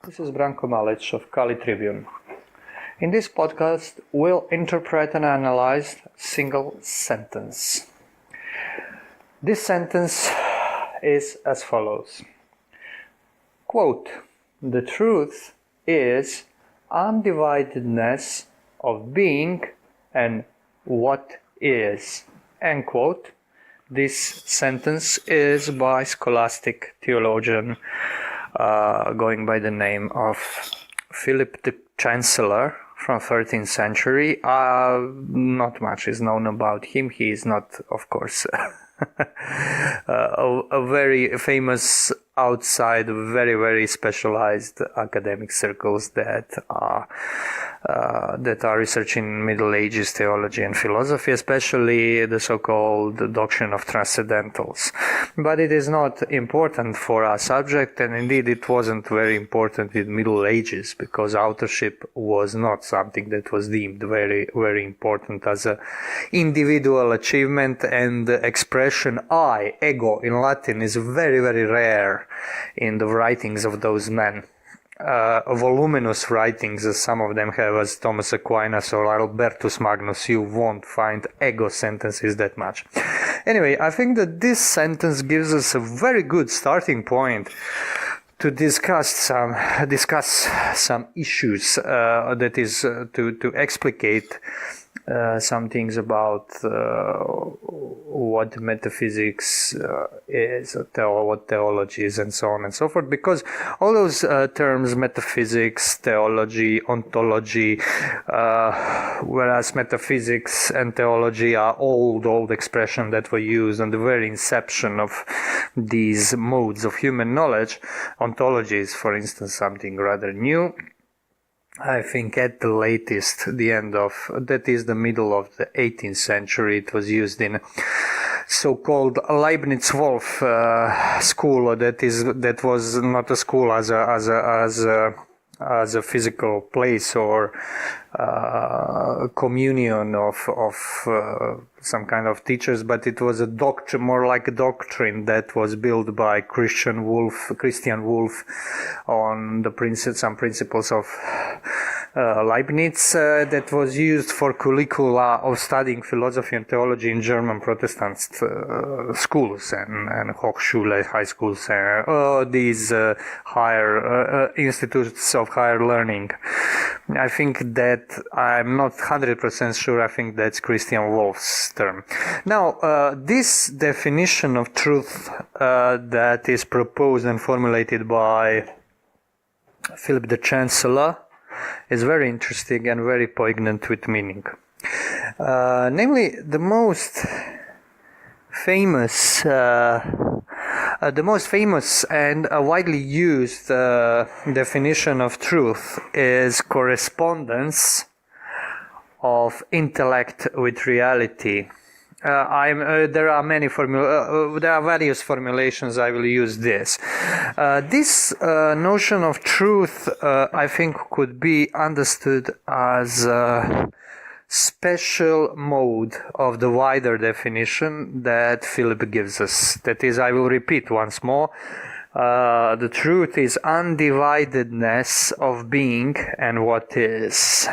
This is Branko Malic of Kali Tribune. In this podcast, we'll interpret and analyze a single sentence. This sentence is as follows. Quote, "The truth is undividedness of being and what is." End quote. This sentence is by scholastic theologian going by the name of Philip the Chancellor from 13th century. Not much is known about him. He is not, of course, a very famous outside very, very specialized academic circles that are researching Middle Ages theology and philosophy, especially the so-called doctrine of transcendentals. But it is not important for our subject, and indeed it wasn't very important in Middle Ages, because authorship was not something that was deemed very, very important as an individual achievement, and the expression I, ego, in Latin is very, very rare in the writings of those men. Voluminous writings, as some of them have, as Thomas Aquinas or Albertus Magnus, you won't find ego sentences that much. Anyway, I think that this sentence gives us a very good starting point to discuss some issues, that is to explicate some things about what metaphysics is, what theology is, and so on and so forth, because all those terms, metaphysics, theology, ontology, whereas metaphysics and theology are old expressions that were used on the very inception of these modes of human knowledge. Ontology is, for instance, something rather new. I think at the latest, that is the middle of the 18th century, it was used in so-called Leibniz-Wolff school. That was not a school as a physical place or communion of some kind of teachers, but it was a doctrine, more like a doctrine that was built by Christian Wolff on some principles of Leibniz, that was used for curricula of studying philosophy and theology in German Protestant schools and Hochschule, high schools, these higher institutes of higher learning. I think that I'm not 100% sure. I think that's Christian Wolff's term. Now, this definition of truth that is proposed and formulated by Philip the Chancellor is very interesting and very poignant with meaning. Namely, the most famous and widely used definition of truth is correspondence of intellect with reality. There are various formulations. I will use this. This notion of truth, I think, could be understood as a special mode of the wider definition that Philip gives us. That is, I will repeat once more, the truth is undividedness of being and what is.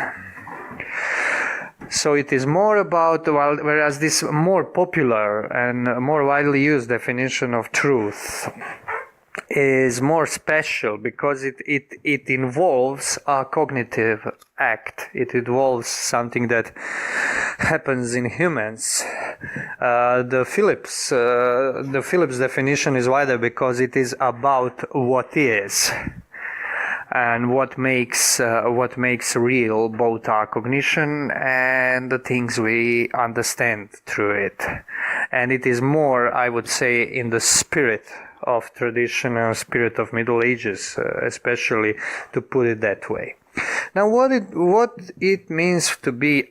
So it is more about, whereas this more popular and more widely used definition of truth is more special because it involves a cognitive act. It involves something that happens in humans. The Phillips definition is wider because it is about what is and what makes real both our cognition and the things we understand through it. And it is more, I would say, in the spirit of traditional spirit of Middle Ages, especially, to put it that way. Now, what it means to be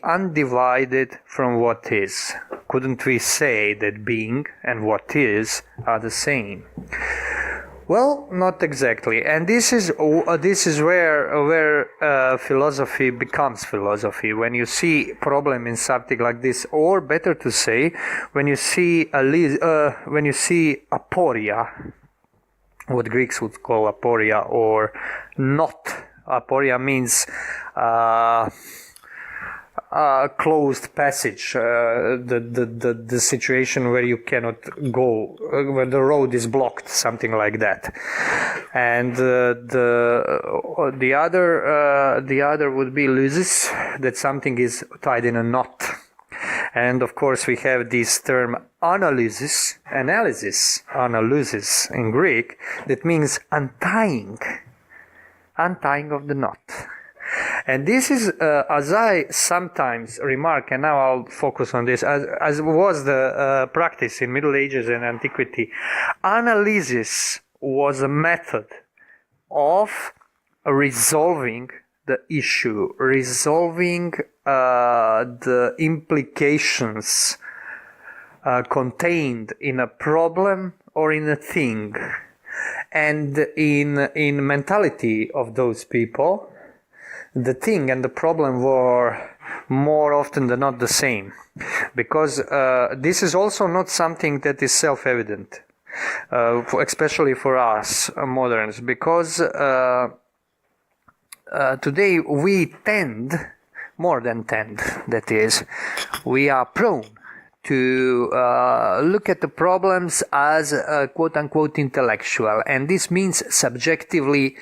undivided from what is? Couldn't we say that being and what is are the same? Well, not exactly, and this is where philosophy becomes philosophy. When you see problem in something like this, or better to say, when you see aporia, what Greeks would call aporia, or not. Aporia means closed passage, the situation where you cannot go, where the road is blocked, something like that. And the other would be lysis, that something is tied in a knot. And of course we have this term analysis in Greek, that means untying of the knot. And this is, as I sometimes remark, and now I'll focus on this, as was the practice in Middle Ages and Antiquity, analysis was a method of resolving the issue, resolving the implications contained in a problem or in a thing. And in mentality of those people, the thing and the problem were more often than not the same, because this is also not something that is self-evident, especially for us moderns, because today we tend, that is, we are prone to look at the problems as quote-unquote intellectual, and this means subjectively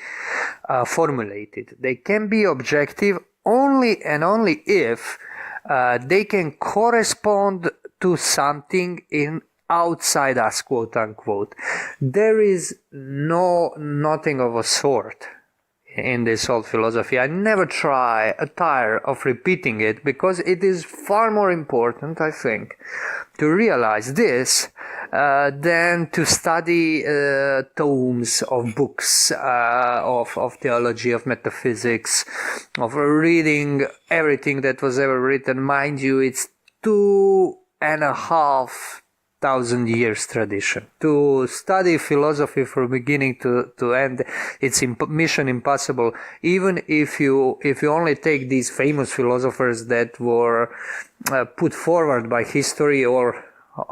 formulated. They can be objective only and only if they can correspond to something in outside us, quote-unquote. There is nothing of a sort in this old philosophy. I never tire of repeating it, because it is far more important, I think, to realize this than to study tomes of books of theology, of metaphysics, of reading everything that was ever written. Mind you, it's 2,500 years tradition. To study philosophy from beginning to end, it's mission impossible. Even if you only take these famous philosophers that were put forward by history, or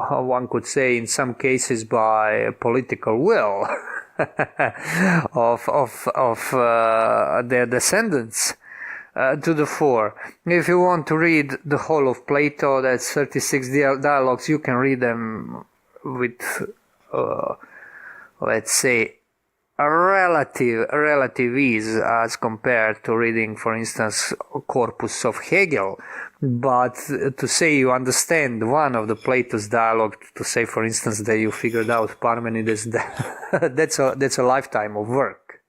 one could say in some cases by political will of their descendants, to the fore. If you want to read the whole of Plato, that's 36 dialogues, you can read them with, let's say, a relative ease as compared to reading, for instance, corpus of Hegel. But to say you understand one of the Plato's dialogue, to say, for instance, that you figured out Parmenides, that's a lifetime of work.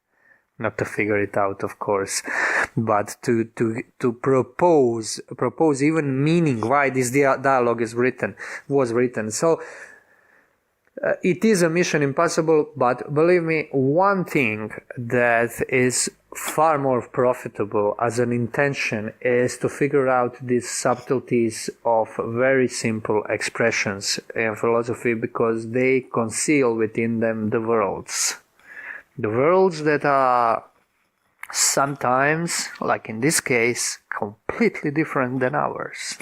Not to figure it out, of course, but to propose even meaning why this dialogue was written. So it is a mission impossible, but believe me, one thing that is far more profitable as an intention is to figure out these subtleties of very simple expressions in philosophy, because they conceal within them the worlds that are sometimes, like in this case, completely different than ours.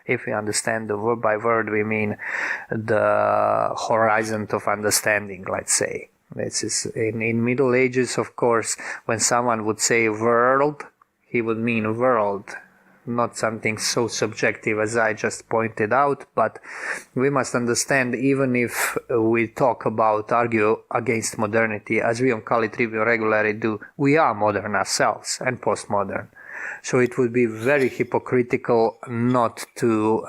If we understand the word by word, we mean the horizon of understanding, let's say. This is in Middle Ages, of course, when someone would say world, he would mean world, not something so subjective as I just pointed out, but we must understand, even if we argue against modernity, as we on Kali Trivium regularly do, we are modern ourselves and postmodern. So it would be very hypocritical not to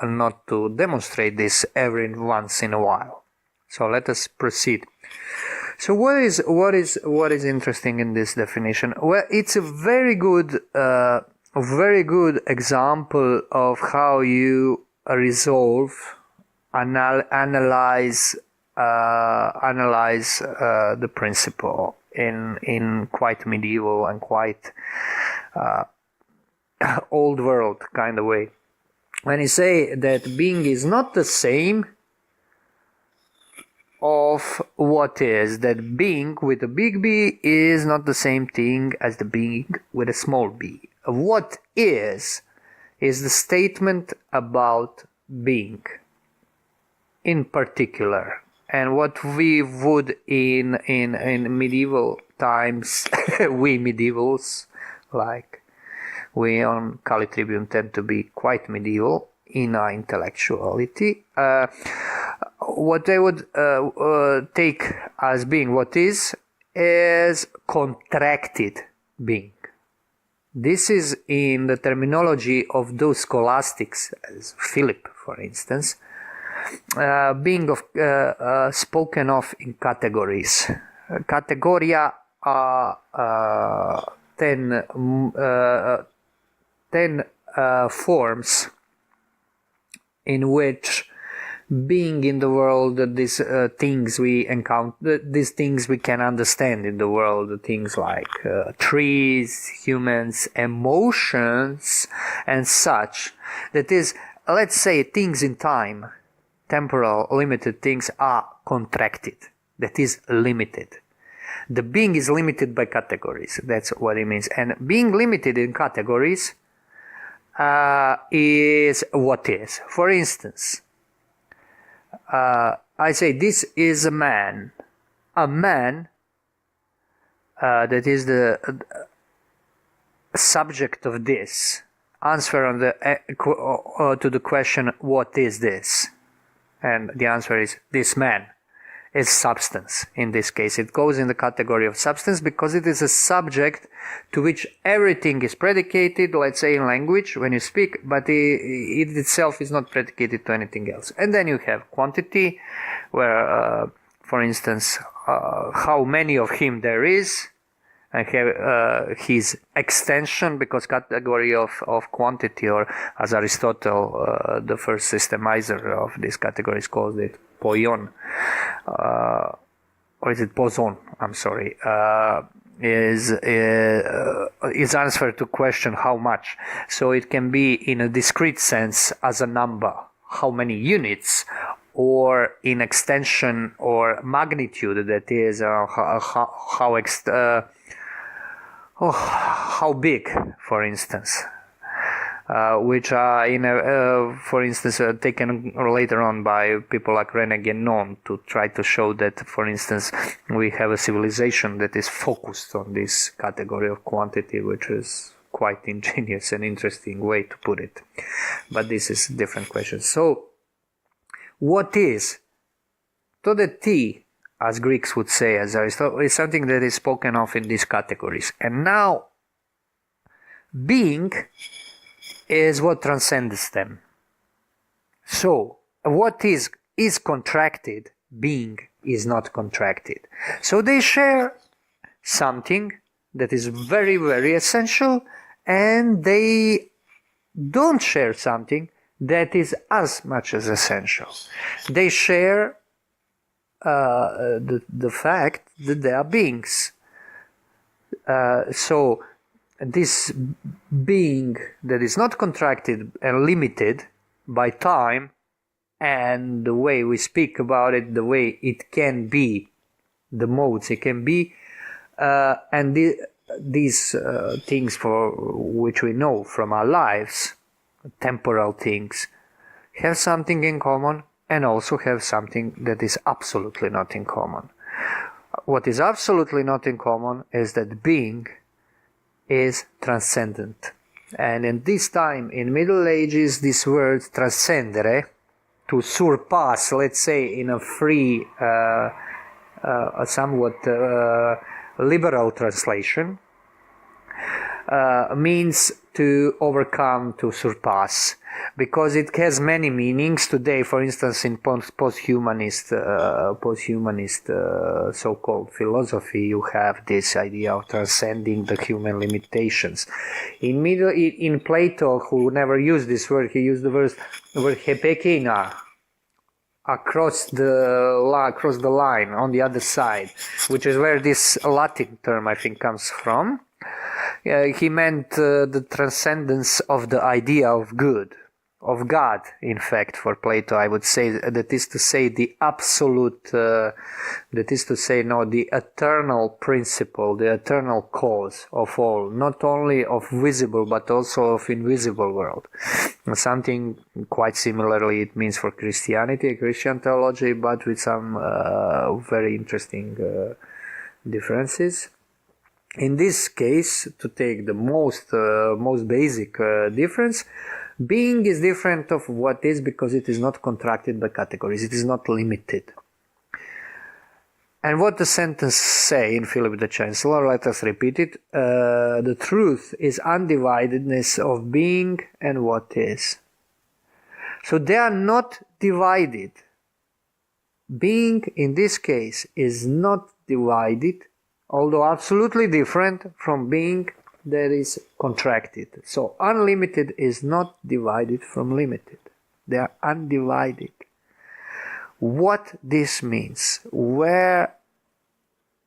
demonstrate this every once in a while. So let us proceed. So what is interesting in this definition? Well, it's a very good example of how you resolve, analyze the principle in quite medieval and quite old world kind of way. When you say that being is not the same of what is, that being with a big B is not the same thing as the being with a small b. What is the statement about being in particular. and what we would in medieval times, we medievals, like we on Kali Tribune tend to be quite medieval in our intellectuality. What they would take as being what is contracted being. This is in the terminology of those scholastics, as Philip, for instance, being spoken of in categories. Categoria are 10 forms in which being in the world, these things we encounter, these things we can understand in the world, things like trees, humans, emotions, and such. That is, let's say things in time, temporal, limited things are contracted. That is limited. The being is limited by categories. That's what it means. And being limited in categories is what is. For instance, I say this is a man. A man that is the subject of this. Answer on to the question, what is this? And the answer is, this man is substance. In this case, it goes in the category of substance because it is a subject to which everything is predicated, let's say in language when you speak, but it itself is not predicated to anything else. And then you have quantity, where, for instance, how many of him there is, and have his extension, because category of quantity, or as Aristotle, the first systemizer of this category, calls it poion, or is it poson? I'm sorry. Is answer to question how much. So it can be in a discrete sense as a number, how many units, or in extension or magnitude, that is how big, for instance. Which are for instance, taken later on by people like René Guénon to try to show that, for instance, we have a civilization that is focused on this category of quantity, which is quite ingenious and interesting way to put it. But this is a different question. So, what is? To the T, as Greeks would say, as Aristotle, is something that is spoken of in these categories. And now, being is what transcends them. So, what is contracted, being is not contracted. So they share something that is very, very essential, and they don't share something that is as much as essential. They share the fact that they are beings. So this being that is not contracted and limited by time and the way we speak about it, the way it can be, the modes it can be, and these things for which we know from our lives, temporal things, have something in common and also have something that is absolutely not in common. What is absolutely not in common is that being is transcendent. And in this time, in Middle Ages, this word transcendere, to surpass, let's say in a free, a somewhat liberal translation, means to overcome, to surpass, because it has many meanings. Today, for instance, in post-humanist so-called philosophy, you have this idea of transcending the human limitations. In Plato, who never used this word, he used the word hepekina, across the line, on the other side, which is where this Latin term, I think, comes from. He meant the transcendence of the idea of good. of God, in fact, for Plato, I would say, that is to say the absolute, that is to say, no, the eternal principle, the eternal cause of all, not only of visible but also of invisible world. Something quite similarly it means for Christianity, Christian theology, but with some very interesting differences. In this case, to take the most basic difference, being is different of what is because it is not contracted by categories, it is not limited. And what the sentence say in Philip the Chancellor, let us repeat it, the truth is undividedness of being and what is. So they are not divided. Being in this case is not divided, although absolutely different from being that is contracted. So unlimited is not divided from limited. They are undivided. What this means, where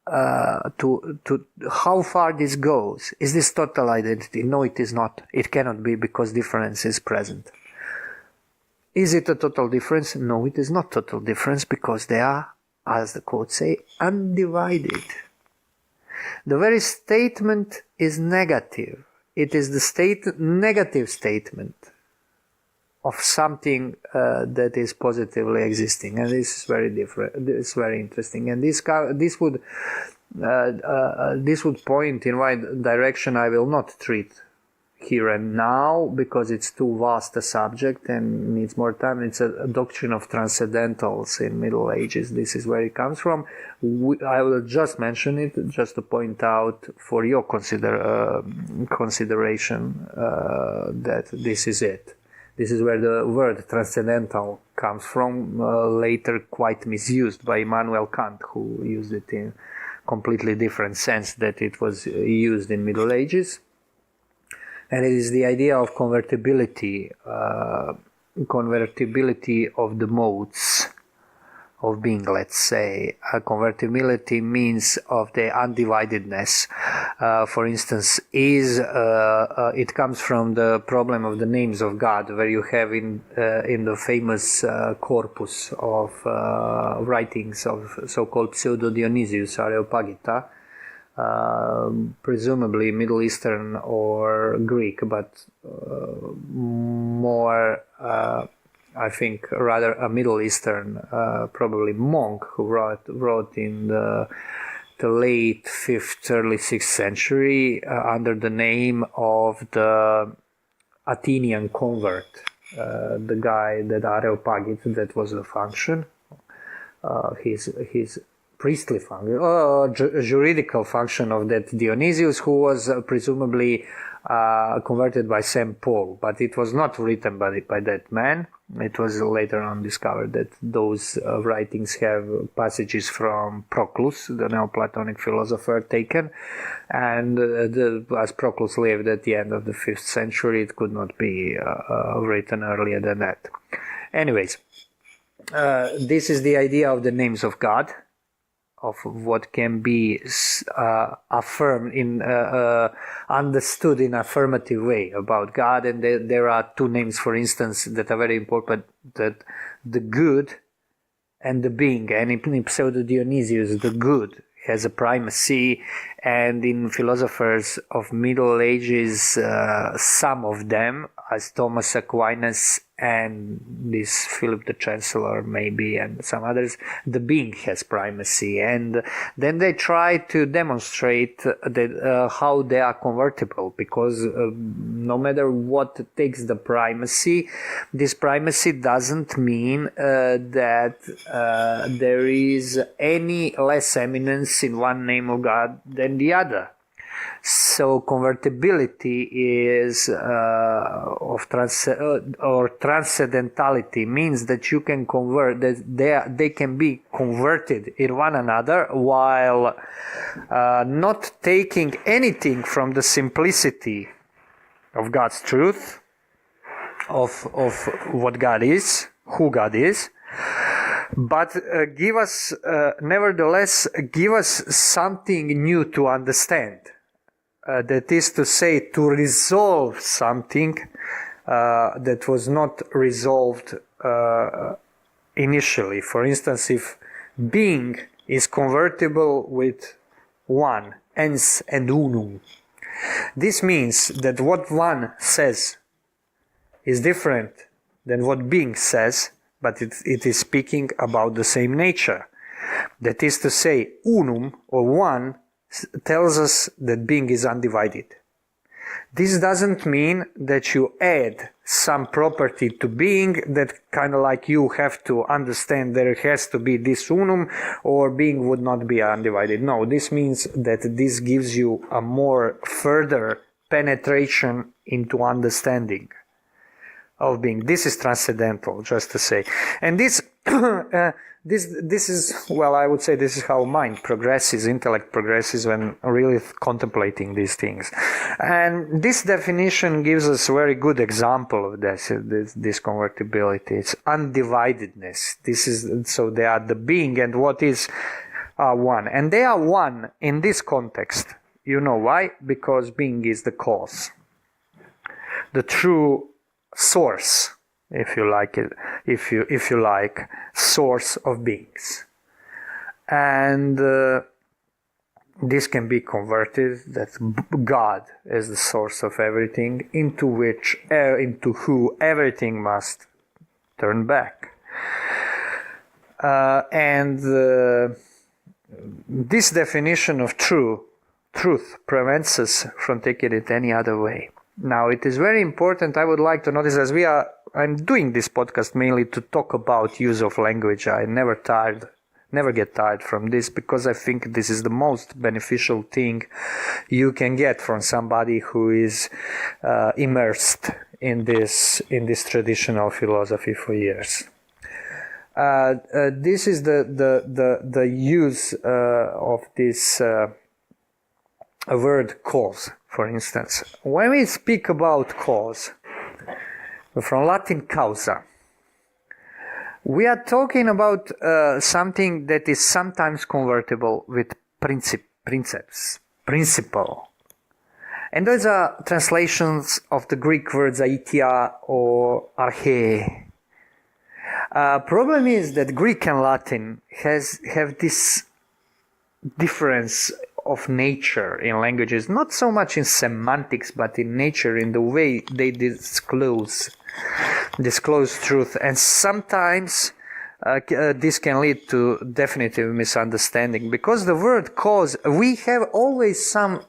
to how far this goes, is this total identity? No, it is not. It cannot be because difference is present. Is it a total difference? No, it is not total difference because they are, as the quote say, undivided. The very statement is negative. It is the negative statement of something that is positively existing, and this is very different. It's very interesting, and this would point in what direction I will not treat here and now because it's too vast a subject and needs more time. It's a doctrine of transcendentals in Middle Ages. This is where it comes from. I will just mention it just to point out for your consideration that this is it. This is where the word transcendental comes from, later quite misused by Immanuel Kant, who used it in completely different sense that it was used in Middle Ages. And it is the idea of convertibility of the modes of being, let's say. Convertibility means of the undividedness. For instance, it comes from the problem of the names of God, where you have in the famous corpus of writings of so-called Pseudo-Dionysius Areopagita, presumably Middle Eastern or Greek, but more, I think, rather a Middle Eastern, probably monk who wrote in the late 5th, early 6th century under the name of the Athenian convert, the guy that Areopagite, that was the function, his priestly function, juridical function of that Dionysius, who was presumably converted by St. Paul, but it was not written by that man. It was later on discovered that those writings have passages from Proclus, the Neoplatonic philosopher, taken, and as Proclus lived at the end of the 5th century, it could not be written earlier than that. Anyways, this is the idea of the names of God, of what can be affirmed understood in affirmative way about God. And there are two names, for instance, that are very important, that the good and the being. And in Pseudo-Dionysius, the good has a primacy, and in philosophers of Middle Ages, some of them, as Thomas Aquinas and this Philip the Chancellor maybe, and some others, the being has primacy. And then they try to demonstrate that how they are convertible, because no matter what takes the primacy, this primacy doesn't mean that there is any less eminence in one name of God than the other. So convertibility is or transcendentality means that you can convert, that they can be converted in one another, while not taking anything from the simplicity of God's truth, of what God is, who God is, but nevertheless give us something new to understand. That is to say, to resolve something that was not resolved initially. For instance, if being is convertible with one, ens and unum, this means that what one says is different than what being says, but it is speaking about the same nature. That is to say, unum, or one, tells us that being is undivided. This doesn't mean that you add some property to being that kind of like you have to understand there has to be this unum or being would not be undivided. No, this means that this gives you a more further penetration into understanding of being. This is transcendental, just to say. And this this is, well, I would say this is how mind progresses, intellect progresses when really contemplating these things. And this definition gives us a very good example of this convertibility. It's undividedness. This is, so they are the being and what is one. And they are one in this context. You know why? Because being is the cause, the true source, if you like it, if you like, source of beings. And this can be converted, that God is the source of everything, into who everything must turn back. And this definition of truth prevents us from taking it any other way. Now, it is very important, I would like to notice, as I'm doing this podcast mainly to talk about use of language. I never get tired from this, because I think this is the most beneficial thing you can get from somebody who is immersed in this traditional philosophy for years. This is the use of this word cause, for instance. When we speak about cause, from Latin causa, we are talking about something that is sometimes convertible with principles, principle. And those are translations of the Greek words aitia or arche. Problem is that Greek and Latin have this difference of nature in languages, not so much in semantics, but in nature, in the way they disclose truth. And sometimes this can lead to definitive misunderstanding, because the word cause, we have always some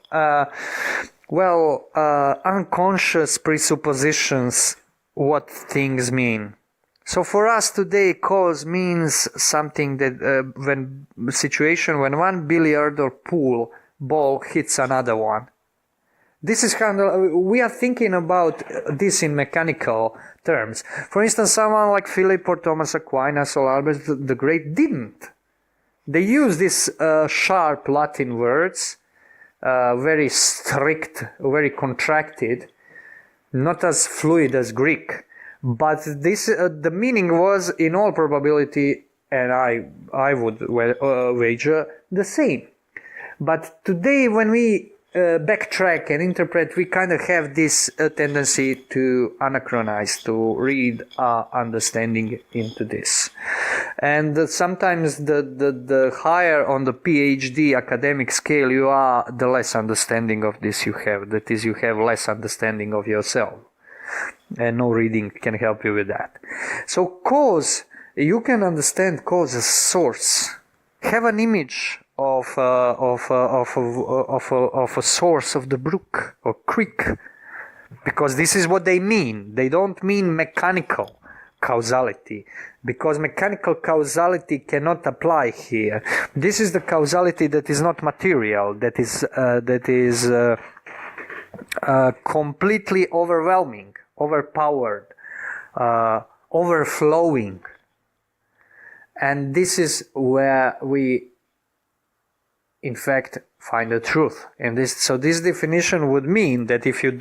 unconscious presuppositions what things mean. So for us today, cause means something that when one billiard or pool ball hits another one. This is kind of, we are thinking about this in mechanical terms. For instance, someone like Philip or Thomas Aquinas or Albert the Great didn't. They use these sharp Latin words, very strict, very contracted, not as fluid as Greek. But this, the meaning was, in all probability, and I would wager, the same. But today, when we backtrack and interpret, we kind of have this tendency to anachronize, to read understanding into this. And sometimes the higher on the PhD academic scale you are, the less understanding of this you have. That is, you have less understanding of yourself. And no reading can help you with that. So cause, you can understand cause as source. Have an image of a source of the brook or creek, because this is what they mean. They don't mean mechanical causality, because mechanical causality cannot apply here. This is the causality that is not material, that is completely overwhelming, overpowered, overflowing. And this is where we, in fact, find the truth. And so this definition would mean that if you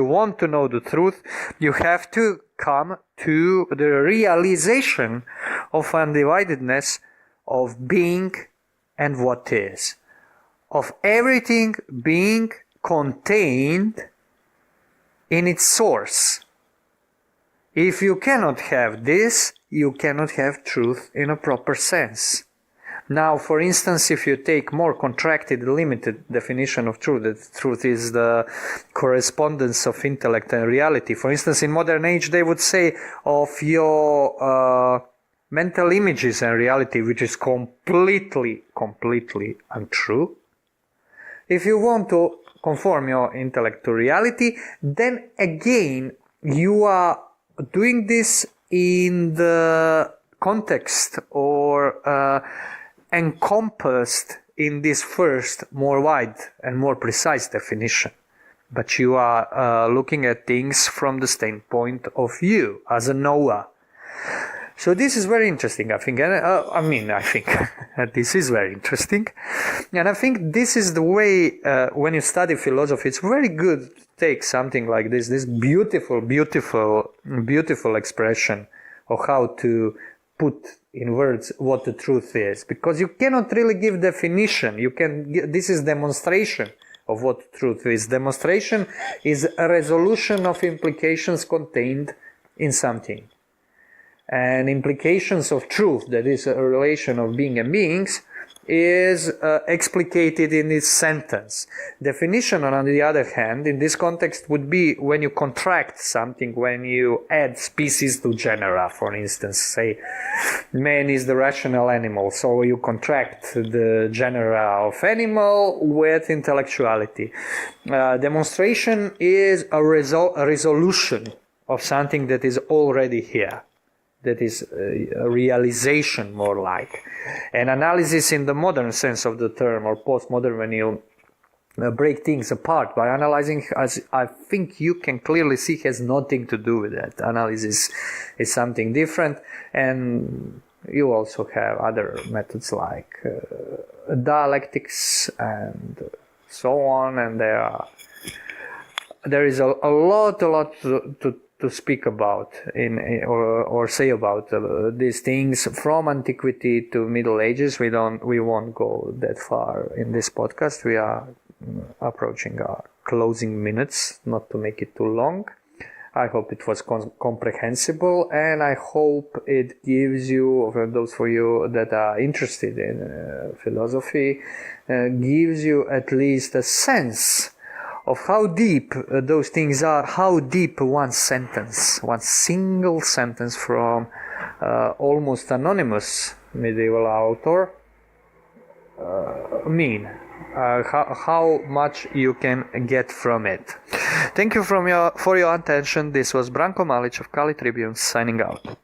want to know the truth, you have to come to the realization of undividedness of being and what is, of everything being contained in its source. If you cannot have this, you cannot have truth in a proper sense. Now, for instance, if you take more contracted, limited definition of truth, that truth is the correspondence of intellect and reality. For instance, in modern age, they would say of your mental images and reality, which is completely untrue. If you want to conform your intellect to reality, then again, you are doing this in the context or encompassed in this first, more wide and more precise definition. But you are looking at things from the standpoint of you as a knower. So this is very interesting, I think. I think this is very interesting. And I think this is the way, when you study philosophy, it's very good to take something like this beautiful expression of how to put in words what the truth is. Because you cannot really give definition. This is demonstration of what truth is. Demonstration is a resolution of implications contained in something. And implications of truth, that is a relation of being and beings, is explicated in this sentence. Definition, on the other hand, in this context would be when you contract something, when you add species to genera, for instance. Say, man is the rational animal, so you contract the genera of animal with intellectuality. Demonstration is a resolution of something that is already here. That is a realization, more like. And analysis in the modern sense of the term, or postmodern, when you break things apart by analyzing, as I think you can clearly see, has nothing to do with that. Analysis is something different, and you also have other methods like dialectics and so on, and there is a lot to speak about or say about these things from antiquity to Middle Ages. We won't go that far in this podcast. We are approaching our closing minutes, not to make it too long. I hope it was comprehensible, and I hope it gives you, for those for you that are interested in philosophy, gives you at least a sense of how deep those things are, how deep one single sentence from almost anonymous medieval author how much you can get from it. Thank you for your attention. This was Branko Malic of Kali Tribune signing out.